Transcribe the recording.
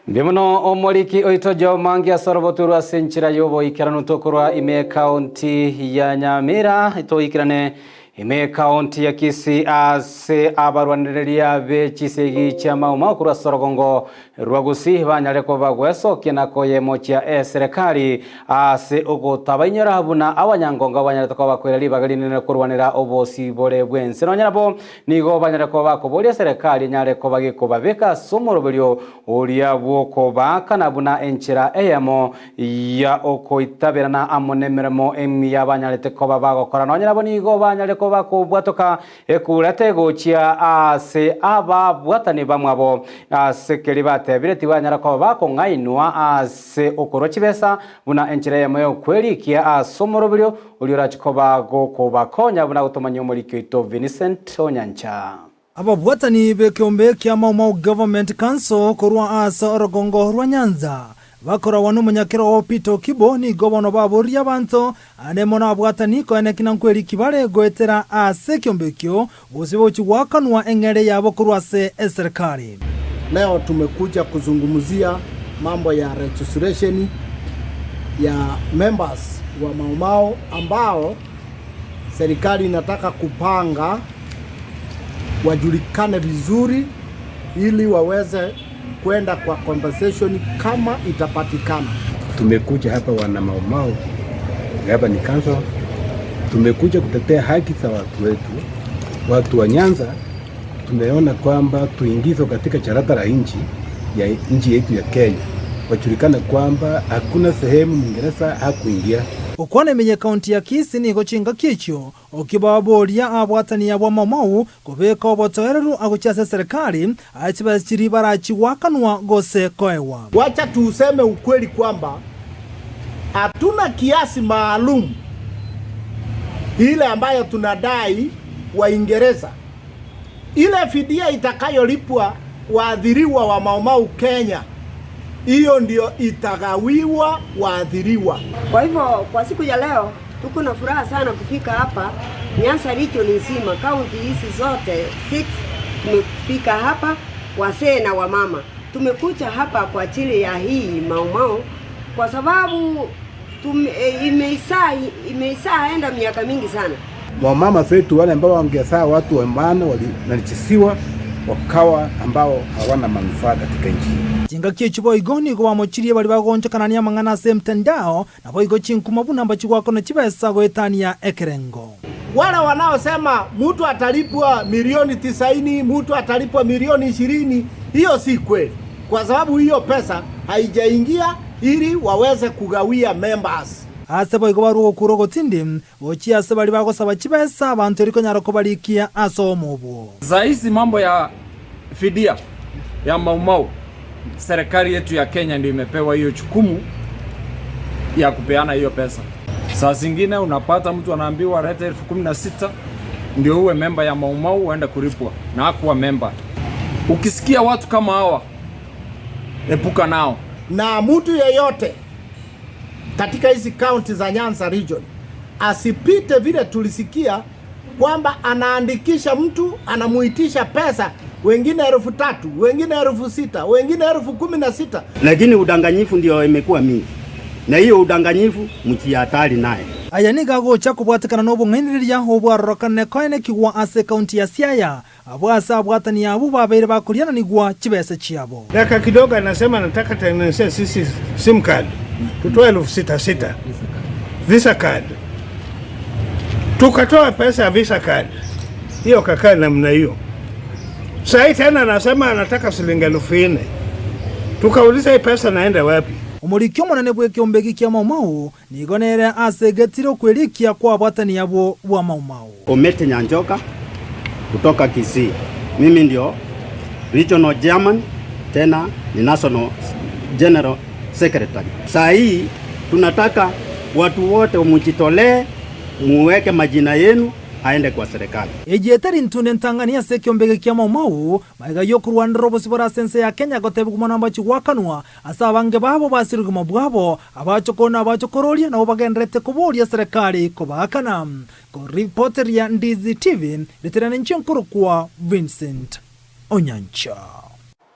Ndimono omoliki oitojo mangia soroboturwa senchira yobo ikiranu tokurwa ime county ya Nyamira ikirane ime county ya Kisii ase abarwaniriria be chisegi chama umakura sorogongo rwa Gusii banyareko bagweso kinako yemochia serikali ase ogotabanyira habuna abanyangonga banyareko bakwirali bagalinene kurwanira obosi bore bwense nonyarabo nigo banyareko bakoboria serikali nyareko bagikoba beka somoroberio oria bwoko bakana buna enchira eyamo ya okoitabirana amonemeremo emiya banyarete koba bagokora nonyarabo nigo banyareko bakubwatoka ekurate gochia ase aba bwatani bamwabo ase kelibate bireti banyarako bakongainwa ase okorochibesa buna enchire yamoyo kweli kia asomorobilyo uliorachikoba gokoba konya buna gutomanya omurikyo ito Vincent Onyancha aba bwatani bekombe kia mau government council korwa asa orogongo rwa Nyanza bakora wanu munyakero opito kibo ni gobono baboria banto ane mona bwatani ko ene kinankweli kibale goetera ase kyombekyo bosibo chiwakanwa engere yabo kurwa se serikali. Leo tumekuja kuzungumzia mambo ya registration ya members wa maumau ambao serikali inataka kupanga wajulikane vizuri ili waweze kwenda kwa compensation kama itapatikana. Tumekuja hapa wana maumau hapa ni council, tumekuja kutetea haki za watu wetu, watu wa Nyanza. Tumeona kwamba tuingizwe katika charata la nchi yetu ya Kenya, wajulikane kwamba hakuna sehemu Mwingereza hakuingia. Okwane menye county ya Kisii ni gochinga kicho okibaboria abwatani ya bwa mamau kobeka obotoereru aguchase serikali achibachiri barachiwakanwa gose koewa. Wacha tuseme ukweli kwamba hatuna kiasi maalum ile ambayo tunadai Waingereza. Ile fidia itakayolipwa waadhiriwa wa maumau Kenya, hiyo ndio itagawiwa waadhiriwa. Kwa hivyo kwa siku ya leo tuko na furaha sana kufika hapa Nyanza region nzima, county hizi zote 6 tumefika hapa, wasee na wamama. Tumekuja hapa kwa ajili ya hii maumau kwa sababu imeisaa miaka mingi sana. Wamama wetu wale ambao wangesaa watu wambano walinachisiwa wakawa ambao hawana manufaa katika nchi. Jinga kichubo igoni kwa mochirie bali bagonja kanania mangana se mtandao na boigo chinkuma buna mbachwako na chibesa goetania ekerengo. Wale wanaosema mtu atalipwa milioni 90, mtu atalipwa milioni 20, hiyo si kweli. Kwa sababu hiyo pesa haijaingia ili waweze kugawia members. Ase boigo barugo kurogo tindi ochi ase bali bagosaba chibesa abantu riko nyaroko balikia asomobo. Zaisi mambo ya fidia ya maumau, serikali yetu ya Kenya ndio imepewa hiyo jukumu ya kupeana hiyo pesa. Saa zingine unapata mtu anaambiwa leta 16,000 ndio uwe member ya maumau uende kulipwa na hakuwa member. Ukisikia watu kama hawa epuka nao. Na mtu yeyote katika hizi county za Nyanza region asipite vile tulisikia kwamba anaandikisha mtu, anamuitisha pesa, wengine 3,000, wengine 6,000, wengine 16,000. Lakini udanganyifu ndio imekuwa mingi. Na hiyo udanganyifu mchiatali naye. Aya ni gago cha kubwatikana no bung'eniriria obwarorokane koine kigwa ase county ya Siaya abwasa abwatani abo babere bakuriana nigwa chibese chiabo. Daka kidogo anasema nataka tengeneze sisi SIM card. Tutoe 6,600 visa card. Tukatoa pesa ya visa card. Hiyo kakaa namna hiyo. Sasa tena anasema anataka shilingi 4,000. Tukauliza hii pesa naenda wapi? Omurikyo monane bwe kyombegi kia maumau nigonere ase getiro kwelikia kwa bwatani yabo bwa maumau. Omete Nyanjoka kutoka Kisii. Mimi ndio regional chairman, tena ni national general secretary. Saa hii tunataka watu wote mujitolee, muweke majina yenu aende kwa serikali. Ejetari ntune ntangania se kyombege kia maumau maiga yokurwanda robo sibora sense ya Kenya gotebu kumana mbachi wakanwa asa bange babo basiruguma bwabo abachokona abachokororia na obagendrete kuboria serikali kobakana. Ko reporter ya Ndizi TV literana nchinkuru kwa Vincent Onyancha.